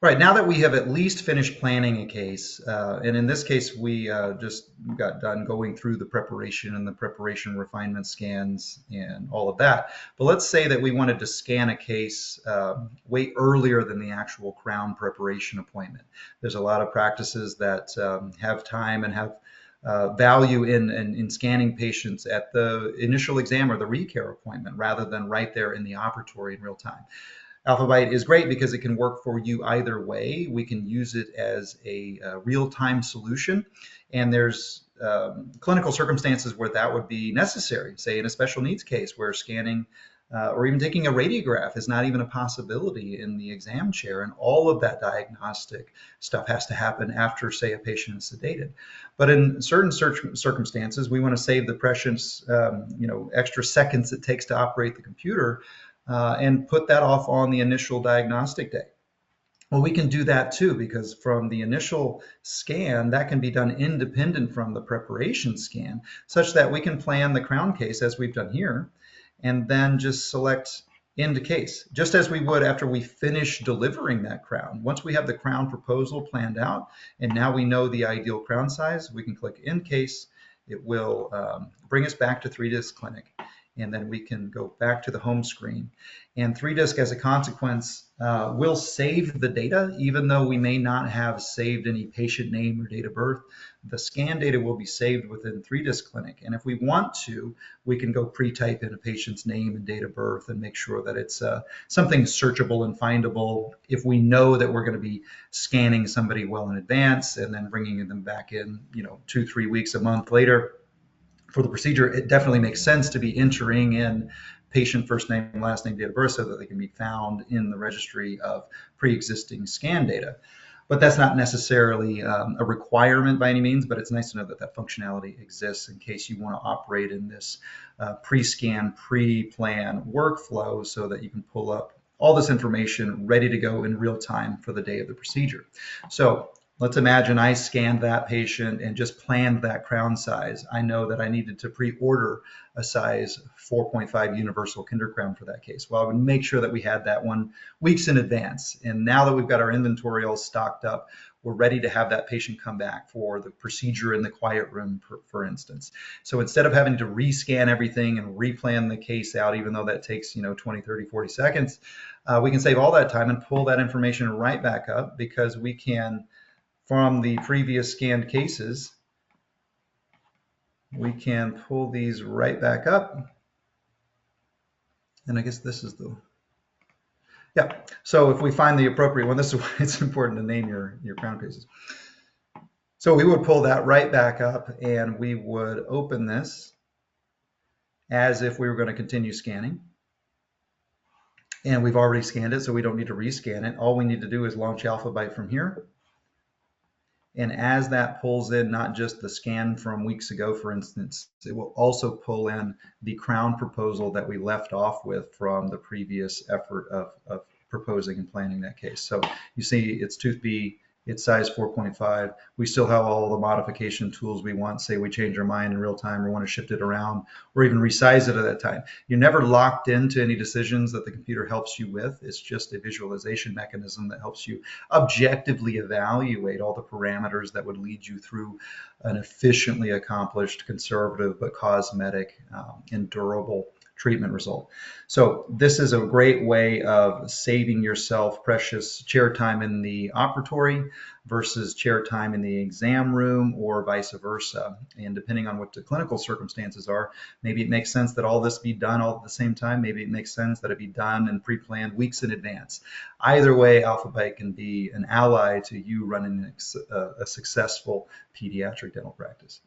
Right, now that we have at least finished planning a case, and in this case, we just got done going through the preparation and the preparation refinement scans and all of that. But let's say that we wanted to scan a case way earlier than the actual crown preparation appointment. There's a lot of practices that have time and have value in scanning patients at the initial exam or the recare appointment rather than right there in the operatory in real time. Alphabyte is great because it can work for you either way. We can use it as a real-time solution, and there's clinical circumstances where that would be necessary, say in a special needs case where scanning or even taking a radiograph is not even a possibility in the exam chair, and all of that diagnostic stuff has to happen after, say, a patient is sedated. But in certain circumstances, we want to save the precious, extra seconds it takes to operate the computer and put that off on the initial diagnostic day. Well, we can do that too, because from the initial scan, that can be done independent from the preparation scan, such that we can plan the crown case as we've done here, and then just select end case, just as we would after we finish delivering that crown. Once we have the crown proposal planned out, and now we know the ideal crown size, we can click end case. It will bring us back to 3Disc Clinic, and then we can go back to the home screen. And 3Disc, as a consequence, will save the data, even though we may not have saved any patient name or date of birth. The scan data will be saved within 3Disc Clinic. And if we want to, we can go pre-type in a patient's name and date of birth and make sure that it's something searchable and findable if we know that we're going to be scanning somebody well in advance and then bringing them back in, 2-3 weeks, a month later for the procedure. It definitely makes sense to be entering in patient first name, last name, date of birth so that they can be found in the registry of pre-existing scan data. But that's not necessarily a requirement by any means, but it's nice to know that that functionality exists in case you want to operate in this pre-scan, pre-plan workflow so that you can pull up all this information ready to go in real time for the day of the procedure. So let's imagine I scanned that patient and just planned that crown size. I know that I needed to pre-order a size 4.5 universal kinder crown for that case. Well, I would make sure that we had that one weeks in advance. And now that we've got our inventory all stocked up, we're ready to have that patient come back for the procedure in the quiet room, for instance. So instead of having to rescan everything and replan the case out, even though that takes 20, 30, 40 seconds, we can save all that time and pull that information right back up, because we can, from the previous scanned cases, we can pull these right back up. And I guess this is the, yeah. So if we find the appropriate one, this is why it's important to name your crown cases. So we would pull that right back up and we would open this as if we were going to continue scanning. And we've already scanned it, so we don't need to rescan it. All we need to do is launch Alphabyte from here. And as that pulls in not just the scan from weeks ago, for instance, it will also pull in the crown proposal that we left off with from the previous effort of proposing and planning that case. So you see it's tooth B, it's size 4.5. We still have all the modification tools we want. Say we change our mind in real time or want to shift it around or even resize it at that time. You're never locked into any decisions that the computer helps you with. It's just a visualization mechanism that helps you objectively evaluate all the parameters that would lead you through an efficiently accomplished, conservative, but cosmetic and durable treatment result. So this is a great way of saving yourself precious chair time in the operatory versus chair time in the exam room, or vice versa. And depending on what the clinical circumstances are, maybe it makes sense that all this be done all at the same time. Maybe it makes sense that it be done and pre-planned weeks in advance. Either way, Alphabyte can be an ally to you running a successful pediatric dental practice.